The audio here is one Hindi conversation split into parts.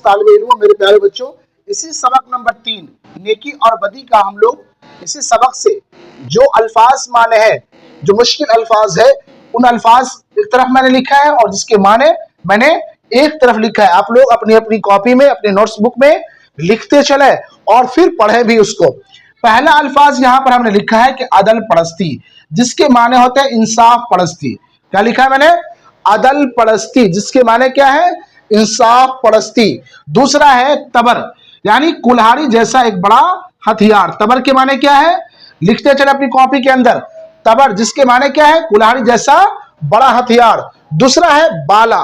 तालिबे इल्मों, मेरे प्यारे बच्चों, इसी सबक नंबर 3 नेकी और बदी का हम लोग इसी सबक से जो अल्फाज माने हैं, जो मुश्किल अल्फाज है, उन अल्फाज एक तरफ मैंने लिखा है और जिसके माने मैंने एक तरफ लिखा है। आप लोग अपनी अपनी कॉपी में, अपने नोट्स बुक में लिखते चले और फिर पढ़े भी उसको। पहला अल्फाज यहां पर हमने लिखा है कि अदल परस्ती, जिसके माने होते हैं इंसाफ परस्ती। क्या लिखा है मैंने? अदल परस्ती, जिसके माने क्या है? इंसाफ परस्ती। दूसरा है तबर, यानी कुल्हाड़ी जैसा एक बड़ा हथियार। तबर के माने क्या है? लिखते चले अपनी कॉपी के अंदर। तबर जिसके माने क्या है? कुल्हाड़ी जैसा बड़ा हथियार। दूसरा है बाला,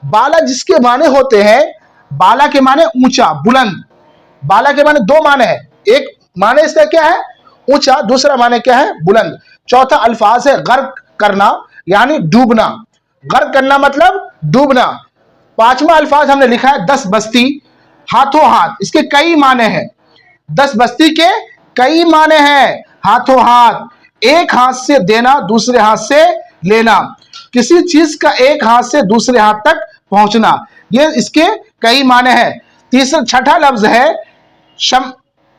बाला जिसके माने होते हैं, बाला के माने ऊंचा, बुलंद। बाला के माने दो माने हैं, एक माने इसका क्या है? ऊंचा, दूसरा माने क्या है? बुलंद। चौथा अल्फाज है गर्क करना, यानी डूबना। गर्क करना मतलब डूबना। पांचवा अल्फाज हमने लिखा है 10 बस्ती, हाथों हाथ। इसके कई माने हैं, 10 बस्ती के कई माने हैं। हाथों हाथ, एक हाथ से देना, दूसरे हाथ से लेना, किसी चीज का एक हाथ से दूसरे हाथ तक पहुंचना, ये इसके कई माने हैं। तीसरा छठा लफ्ज है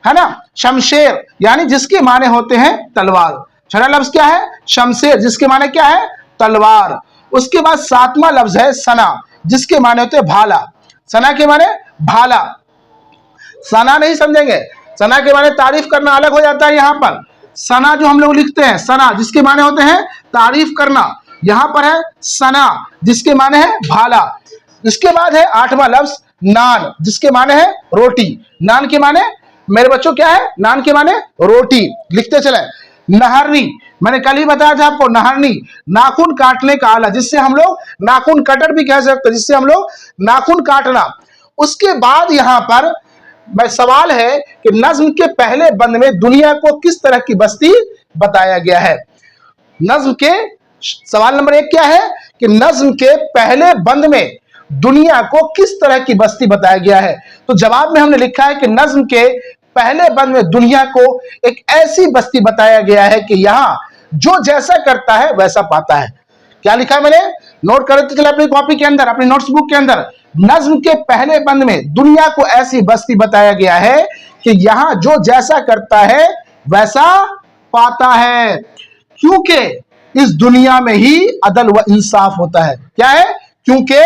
है ना, शमशेर, यानी जिसके माने होते हैं तलवार। छठा लफ्ज क्या है? शमशेर, जिसके माने क्या है? तलवार। उसके बाद सातवां लफ्ज है सना, जिसके माने होते हैं भाला। सना के माने भाला। सना नहीं समझेंगे, सना के माने तारीफ करना अलग हो जाता है। यहां पर सना जो हम लोग लिखते हैं, सना जिसके माने होते हैं तारीफ करना, यहां पर है सना जिसके माने है भाला। इसके बाद है आठवां लफ्ज नान, जिसके माने है रोटी। नान के माने मेरे बच्चों क्या है? नान के माने रोटी। लिखते चले। नहरनी, मैंने कल ही बताया था आपको, नहरनी नाखून काटने का आला, जिससे हम लोग नाखून कटर भी कह सकते हैं, जिससे हम लोग नाखून काटना। उसके बाद यहां पर सवाल है कि नज्म के पहले बंद में दुनिया को किस तरह की बस्ती बताया गया है। नज्म के सवाल नंबर 1 क्या है कि नज्म के पहले बंद में दुनिया को किस तरह की बस्ती बताया गया है। तो जवाब में हमने लिखा है कि नज्म के पहले बंद में दुनिया को एक ऐसी बस्ती बताया गया है कि यहां जो जैसा करता है वैसा पाता है। क्या लिखा है मैंने? नोट करते चले अपनी कॉपी के अंदर, अपनी नोट्स बुक के अंदर। नज्म के पहले बंद में दुनिया को ऐसी बस्ती बताया गया है कि यहां जो जैसा करता है वैसा पाता है, क्योंकि इस दुनिया में ही अदल व इंसाफ होता है। क्या है? क्योंकि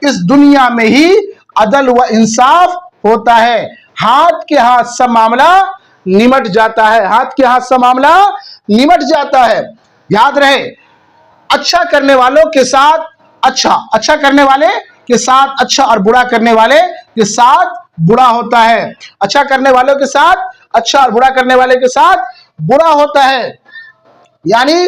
इस दुनिया में ही अदल व इंसाफ होता है। हाथ के हाथ सब मामला निमट जाता है, हाथ के हाथ सब मामला निमट जाता है। याद रहे, अच्छा करने वालों के साथ अच्छा, अच्छा करने वाले के साथ अच्छा, और बुरा करने वाले के साथ बुरा होता है। अच्छा करने वालों के साथ अच्छा और बुरा करने वाले के साथ बुरा होता है, यानी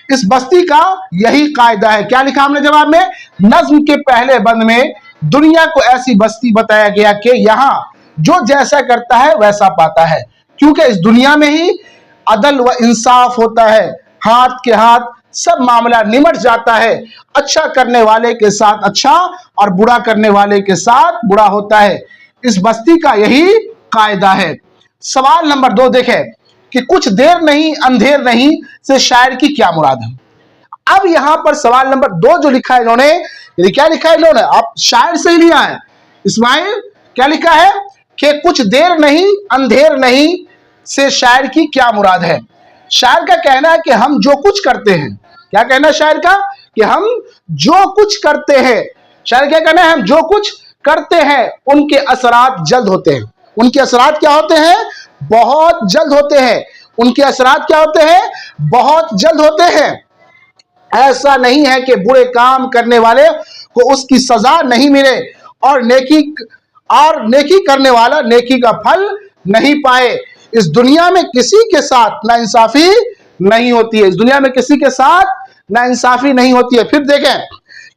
इस बस्ती का यही कायदा है। क्या लिखा हमने जवाब में? नज्म के पहले बंद में दुनिया को ऐसी बस्ती बताया गया कि यहां जो जैसा करता है वैसा पाता है, क्योंकि इस दुनिया में ही अदल व इंसाफ होता है। हाथ के हाथ सब मामला निमट जाता है। अच्छा करने वाले के साथ अच्छा और बुरा करने वाले के साथ बुरा होता है। इस बस्ती का यही कायदा है। सवाल नंबर 2 देखें कि कुछ देर नहीं अंधेर नहीं से शायर की क्या मुराद है। अब यहां पर सवाल नंबर 2 जो लिखा है इन्होंने, क्या लिखा है इन्होंने? आप शायर से ही लिया है इस्माइल। क्या लिखा है कि कुछ देर नहीं अंधेर नहीं से शायर की क्या मुराद है। शायर का कहना है कि हम जो कुछ करते हैं, क्या कहना है शायर का? कि हम जो कुछ करते हैं, शायर क्या कहना है? हम जो कुछ करते हैं उनके असरात जल्द होते हैं। उनके असरात क्या होते हैं? बहुत जल्द होते हैं। उनके असरात क्या होते हैं? बहुत जल्द होते हैं। ऐसा नहीं है कि बुरे काम करने वाले को उसकी सजा नहीं मिले और नेकी करने वाला नेकी का फल नहीं पाए। इस दुनिया में किसी के साथ नाइंसाफी नहीं होती है। इस दुनिया में किसी के साथ नाइंसाफी नहीं होती है। फिर देखें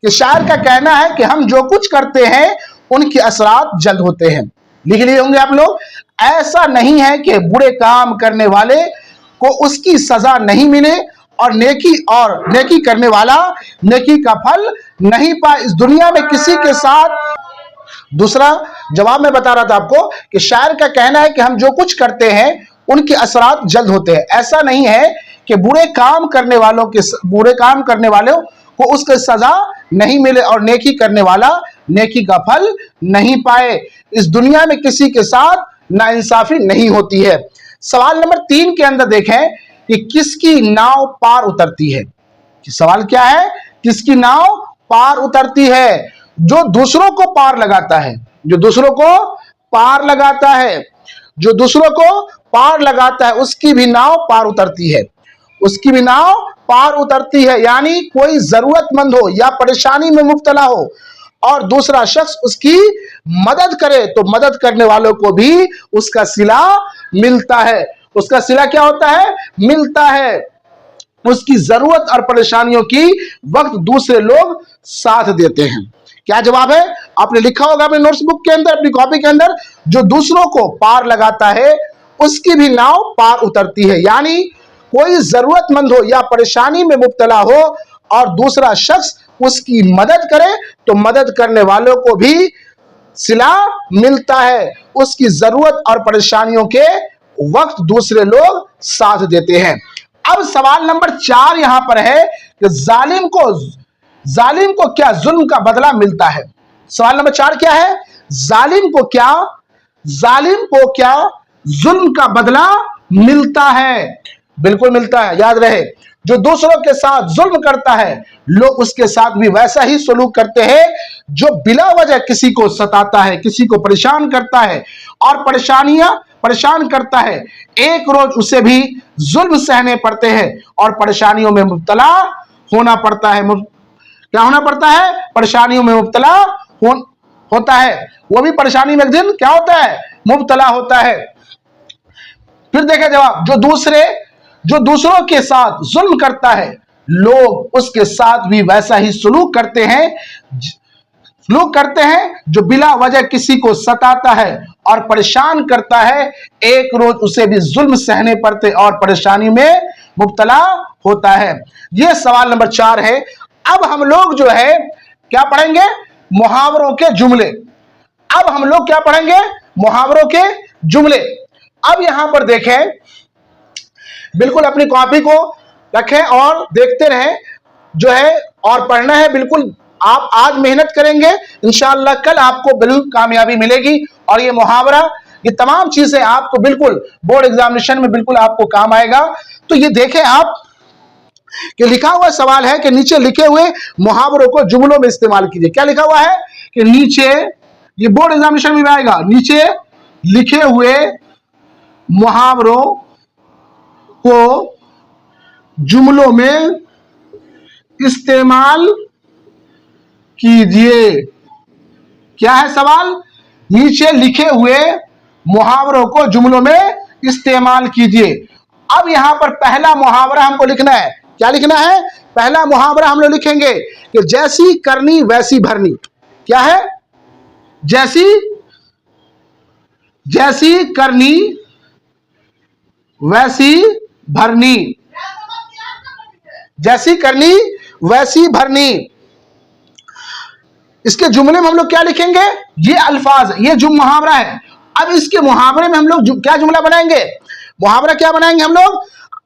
कि शायर का कहना है कि हम जो कुछ करते हैं उनके असरात जल्द होते हैं। लिख लिए होंगे आप लोग। ऐसा नहीं है कि बुरे काम करने वाले को उसकी सजा नहीं मिले और नेकी करने वाला नेकी का फल नहीं पाए। इस दुनिया में किसी के साथ, दूसरा जवाब में बता रहा था आपको कि शायर का कहना है कि हम जो कुछ करते हैं उनके असरात जल्द होते हैं। ऐसा नहीं है कि बुरे काम करने वालों को उसकी सजा नहीं मिले और नेकी करने वाला नेकी का फल नहीं पाए। इस दुनिया में किसी के साथ नाइंसाफी नहीं होती है। सवाल नंबर 3 के अंदर देखें कि किसकी नाव पार उतरती है। सवाल क्या है? किसकी नाव पार उतरती है? जो दूसरों को पार लगाता है, जो दूसरों को पार लगाता है, जो दूसरों को पार लगाता है उसकी भी नाव पार उतरती है, उसकी भी नाव पार उतरती है। यानी कोई जरूरतमंद हो या परेशानी में मुब्तला हो और दूसरा शख्स उसकी मदद करे तो मदद करने वालों को भी उसका सिला मिलता है। उसका सिला क्या होता है? मिलता है। उसकी जरूरत और परेशानियों की वक्त दूसरे लोग साथ देते हैं। क्या जवाब है? आपने लिखा होगा अपने नोट्स बुक के अंदर, अपनी कॉपी के अंदर, जो दूसरों को पार लगाता है उसकी भी नाव पार उतरती है। यानी कोई जरूरतमंद हो या परेशानी में मुब्तला हो और दूसरा शख्स उसकी मदद करे तो मदद करने वालों को भी सिला मिलता है। उसकी जरूरत और परेशानियों के वक्त दूसरे लोग साथ देते हैं। अब सवाल नंबर 4 यहां पर है कि जालिम को क्या जुल्म का बदला मिलता है। सवाल नंबर 4 क्या है? जालिम को क्या जुल्म का बदला मिलता है? बिल्कुल मिलता है। याद रहे, जो दूसरों के साथ जुल्म करता है लोग उसके साथ भी वैसा ही सलूक करते हैं। जो बिला वजह किसी को सताता है, किसी को परेशान करता है और परेशान करता है, एक रोज उसे भी जुल्म सहने पड़ते हैं और परेशानियों में मुब्तला होना पड़ता है। क्या होना पड़ता है? परेशानियों में मुब्तला होता है। वो भी परेशानी में एक दिन क्या होता है? मुब्तला होता है। फिर देखें जवाब, जो दूसरों के साथ जुल्म करता है लोग उसके साथ भी वैसा ही सलूक करते हैं। जो बिला वजह किसी को सताता है और परेशान करता है, एक रोज उसे भी जुल्म सहने पड़ते और परेशानी में मुब्तला होता है। यह सवाल नंबर 4 है। अब हम लोग जो है क्या पढ़ेंगे? मुहावरों के जुमले। अब हम लोग क्या पढ़ेंगे? मुहावरों के जुमले। अब यहां पर देखें, बिल्कुल अपनी कॉपी को रखें और देखते रहें जो है, और पढ़ना है। बिल्कुल आप आज मेहनत करेंगे, इंशाअल्लाह कल आपको बिल्कुल कामयाबी मिलेगी। और ये मुहावरा, ये तमाम चीजें आपको बिल्कुल बोर्ड एग्जामिनेशन में बिल्कुल आपको काम आएगा। तो ये देखें आप कि लिखा हुआ सवाल है कि नीचे लिखे हुए मुहावरों को जुमलों में इस्तेमाल कीजिए। क्या लिखा हुआ है कि नीचे, ये बोर्ड एग्जामिनेशन में आएगा, नीचे लिखे हुए मुहावरों को जुमलों में इस्तेमाल कीजिए। क्या है सवाल? नीचे लिखे हुए मुहावरों को जुमलों में इस्तेमाल कीजिए। अब यहां पर पहला मुहावरा हमको लिखना है। क्या लिखना है? पहला मुहावरा हम लोग लिखेंगे कि जैसी करनी वैसी भरनी। क्या है? जैसी करनी वैसी भरनी। जैसी करनी वैसी भरनी। इसके जुमले में हम लोग क्या लिखेंगे? ये अल्फाज, ये जो मुहावरा है। अब इसके मुहावरे में हम लोग क्या जुमला बनाएंगे? मुहावरा क्या बनाएंगे हम लोग?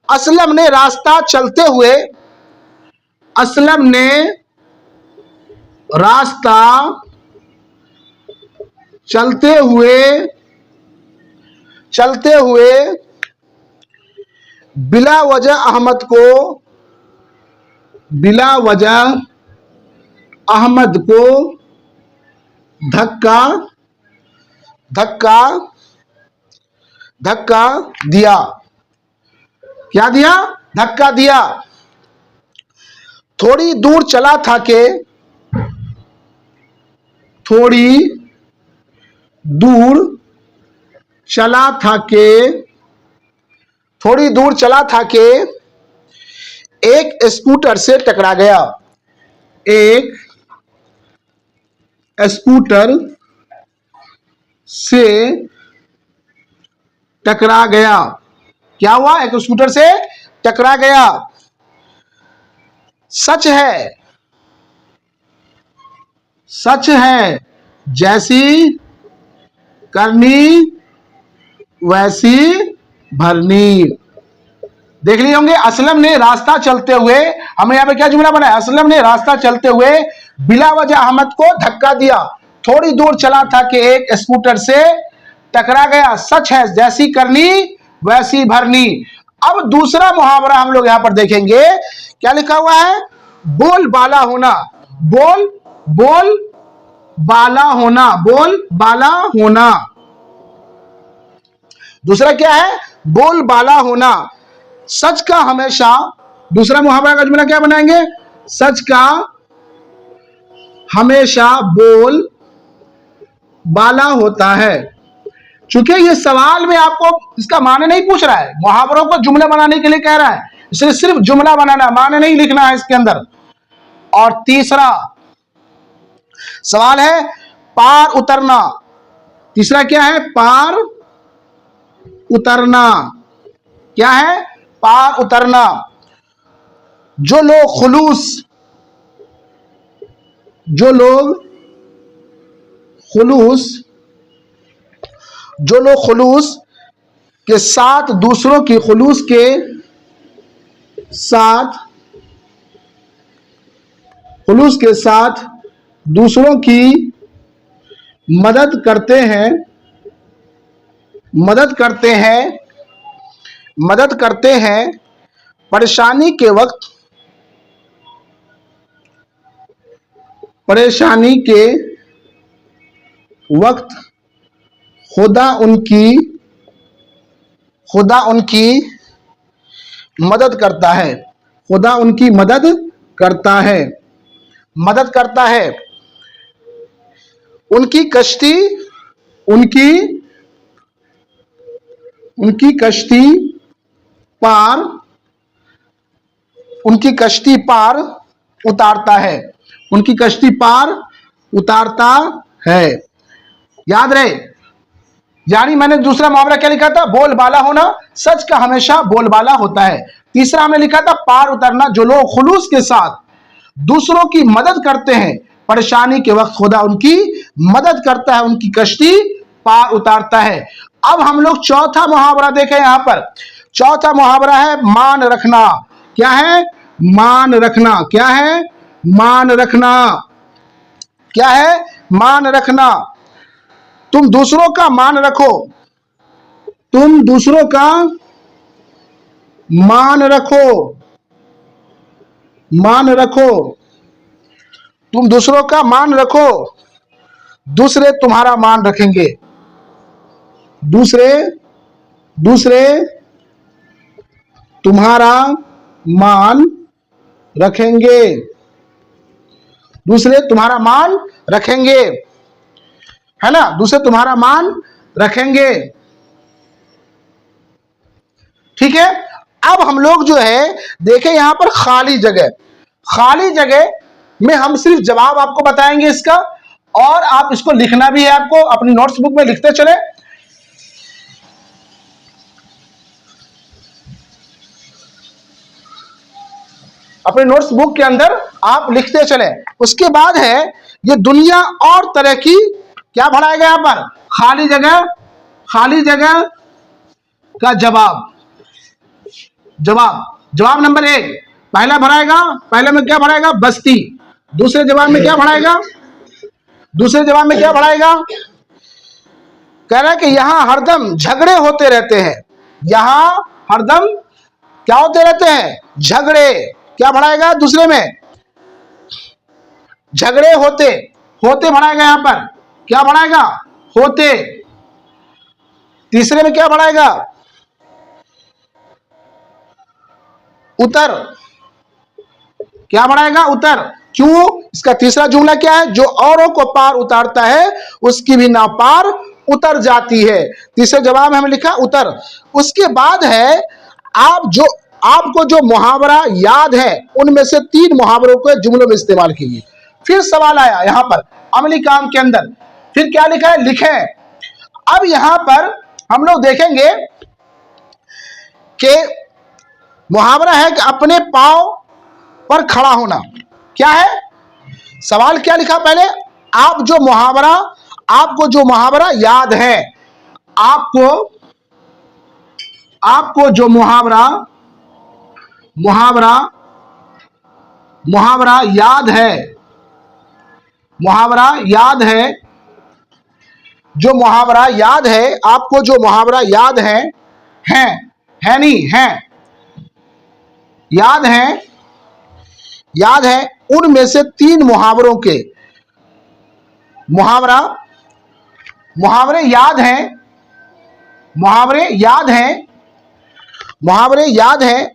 असलम ने रास्ता चलते हुए, असलम ने रास्ता चलते हुए बिला वजह अहमद को धक्का दिया। क्या दिया? धक्का दिया। थोड़ी दूर चला था के एक स्कूटर से टकरा गया। एक स्कूटर से टकरा गया। क्या हुआ? एक स्कूटर से टकरा गया। सच है जैसी करनी वैसी भरनी। देख लिए होंगे, असलम ने रास्ता चलते हुए, हमें यहां पे क्या जुमला बना है? असलम ने रास्ता चलते हुए बिला वजह अहमद को धक्का दिया, थोड़ी दूर चला था कि एक स्कूटर से टकरा गया, सच है जैसी करनी वैसी भरनी। अब दूसरा मुहावरा हम लोग यहां पर देखेंगे, क्या लिखा हुआ है? बोल बाला होना, बोल बाला होना, बोल बाला होना। दूसरा क्या है? बोल बाला होना, सच का हमेशा, दूसरा मुहावरा का जुमला क्या बनाएंगे? सच का हमेशा बोल बाला होता है। चूंकि ये सवाल में आपको इसका माने नहीं पूछ रहा है, मुहावरों को जुमला बनाने के लिए कह रहा है, इसलिए सिर्फ जुमला बनाना, माने नहीं लिखना है इसके अंदर। और तीसरा सवाल है पार उतरना। तीसरा क्या है? पार उतरना। क्या है? पार उतरना। जो लोग खुलूस के साथ दूसरों की, खुलूस के साथ दूसरों की मदद करते हैं परेशानी के वक्त खुदा उनकी मदद करता है। खुदा उनकी मदद करता है। उनकी कश्ती पार उतारता है। उनकी कश्ती पार उतारता है। याद रहे, यानी मैंने दूसरा मुहावरा क्या लिखा था? बोल बाला होना, सच का हमेशा बोल बाला होता है। तीसरा हमने लिखा था पार उतरना, जो लोग खुलूस के साथ दूसरों की मदद करते हैं परेशानी के वक्त खुदा उनकी मदद करता है, उनकी कश्ती पार उतारता है। अब हम लोग चौथा मुहावरा देखें। यहां पर चौथा मुहावरा है मान रखना। क्या है? मान रखना। क्या है? मान रखना। क्या है? मान रखना। तुम दूसरों का मान रखो। तुम दूसरों का मान रखो। मान रखो। तुम दूसरों का मान रखो, दूसरे तुम्हारा मान रखेंगे। दूसरे तुम्हारा मान रखेंगे। दूसरे तुम्हारा मान रखेंगे, है ना? दूसरे तुम्हारा मान रखेंगे। ठीक है। अब हम लोग जो है देखें यहां पर खाली जगह में हम सिर्फ जवाब आपको बताएंगे इसका, और आप इसको लिखना भी है, आपको अपनी नोट्स बुक में लिखते चले। अपने नोट्स बुक के अंदर आप लिखते चले। उसके बाद है ये दुनिया और तरह की, क्या भराएगा यहां पर? खाली जगह का जवाब नंबर 1 पहला भराएगा। पहले में क्या भराएगा? बस्ती। दूसरे जवाब में क्या भराएगा? कह रहा है कि यहां हरदम झगड़े होते रहते हैं। यहां हरदम क्या होते रहते हैं? झगड़े। क्या भराएगा? दूसरे में झगड़े होते भराएगा। यहां पर क्या भराएगा? होते। तीसरे में क्या भराएगा? उतर। क्या बढ़ाएगा? उतर। क्यों? इसका तीसरा जुमला क्या है? जो औरों को पार उतारता है उसकी भी नाव पार उतर जाती है। तीसरे जवाब में हमें लिखा उतर। उसके बाद है आपको जो मुहावरा याद है उनमें से 3 मुहावरों को जुमलों में इस्तेमाल कीजिए। फिर सवाल आया यहां पर अमली काम के अंदर, फिर क्या लिखा है? लिखें। अब यहां पर हम लोग देखेंगे कि मुहावरा है कि अपने पांव पर खड़ा होना। क्या है? सवाल क्या लिखा? पहले आपको जो मुहावरा याद है, आपको जो मुहावरा याद है, मुहावरा याद है, जो मुहावरा याद है आपको, जो मुहावरा याद है नहीं है, याद है उनमें से 3 मुहावरों के मुहावरे याद हैं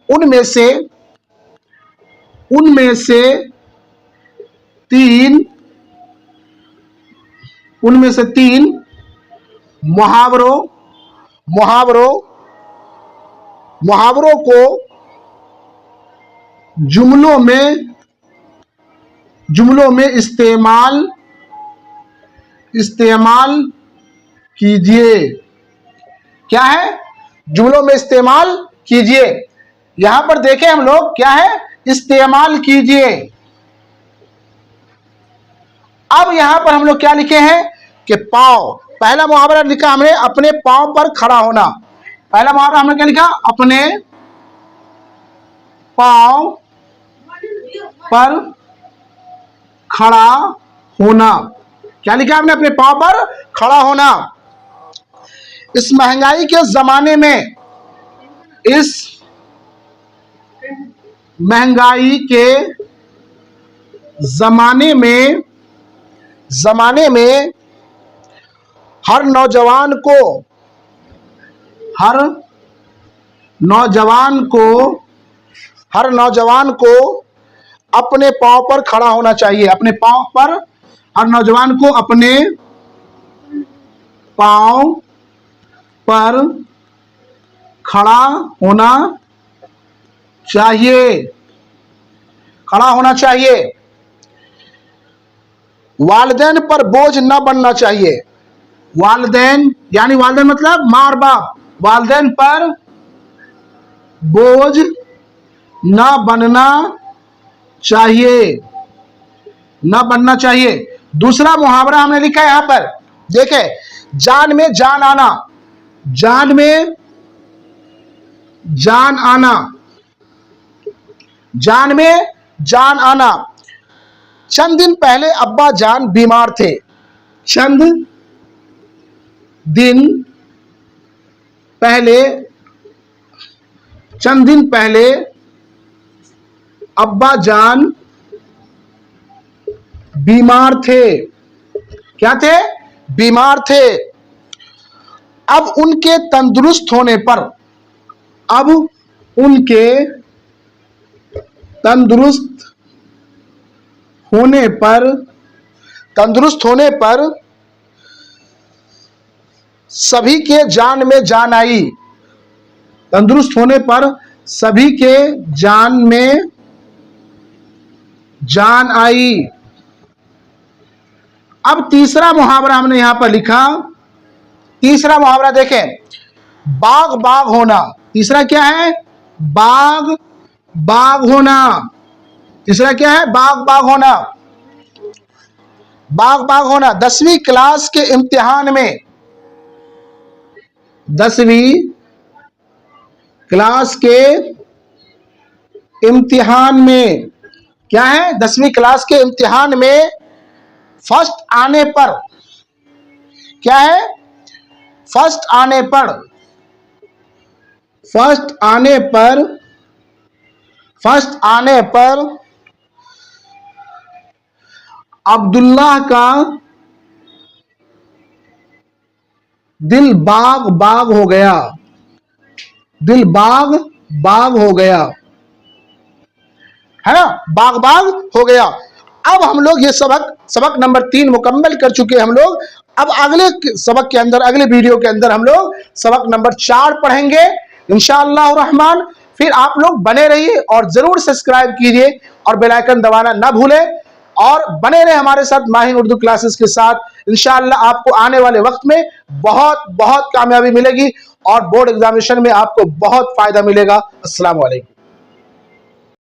उनमें से 3 मुहावरों को जुमलों में इस्तेमाल कीजिए। क्या है? जुमलों में इस्तेमाल कीजिए। यहां पर देखें हम लोग, क्या है? इस्तेमाल कीजिए। अब यहां पर हम लोग क्या लिखे हैं कि पांव, पहला मुहावरा लिखा हमने अपने पांव पर खड़ा होना। पहला मुहावरा हमने क्या लिखा? अपने पांव पर खड़ा होना। क्या लिखा हमने? अपने पांव पर खड़ा होना। इस महंगाई के जमाने में, जमाने में हर नौजवान को अपने पांव पर खड़ा होना चाहिए। हर नौजवान को अपने पांव पर खड़ा होना चाहिए। वालिदैन पर बोझ न बनना चाहिए। वालिदैन मतलब माँ बाप। वालिदैन पर बोझ न बनना चाहिए। दूसरा मुहावरा हमने लिखा है यहां पर, देखे, जान में जान आना। चंद दिन पहले अब्बा जान बीमार थे। चंद दिन पहले अब्बा जान बीमार थे। क्या थे? बीमार थे। अब उनके तंदुरुस्त होने पर सभी के जान में जान आई। तंदुरुस्त होने पर सभी के जान में जान आई। अब तीसरा मुहावरा हमने यहां पर लिखा। तीसरा मुहावरा देखें, बाग बाग होना। तीसरा क्या है? बाग बाग होना। तीसरा क्या है? बाग बाग होना। बाग बाग होना। 10वीं क्लास के इम्तिहान में, 10वीं क्लास के इम्तिहान में क्या है? 10वीं क्लास के इम्तिहान में फर्स्ट आने पर, क्या है? फर्स्ट आने पर अब्दुल्लाह का दिल बाग बाग हो गया। दिल बाग बाग हो गया, है ना? बाग बाग हो गया। अब हम लोग ये सबक नंबर 3 मुकम्मल कर चुके हम लोग। अब अगले सबक के अंदर, अगले वीडियो के अंदर हम लोग सबक नंबर 4 पढ़ेंगे इंशाअल्लाह रहमान। फिर आप लोग बने रहिए और जरूर सब्सक्राइब कीजिए और बेल आइकन दबाना ना भूलें और बने रहे हमारे साथ माहिर उर्दू क्लासेस के साथ। इंशाअल्लाह आपको आने वाले वक्त में बहुत कामयाबी मिलेगी और बोर्ड एग्जामिनेशन में आपको बहुत फायदा मिलेगा। अस्सलाम वालेकुम।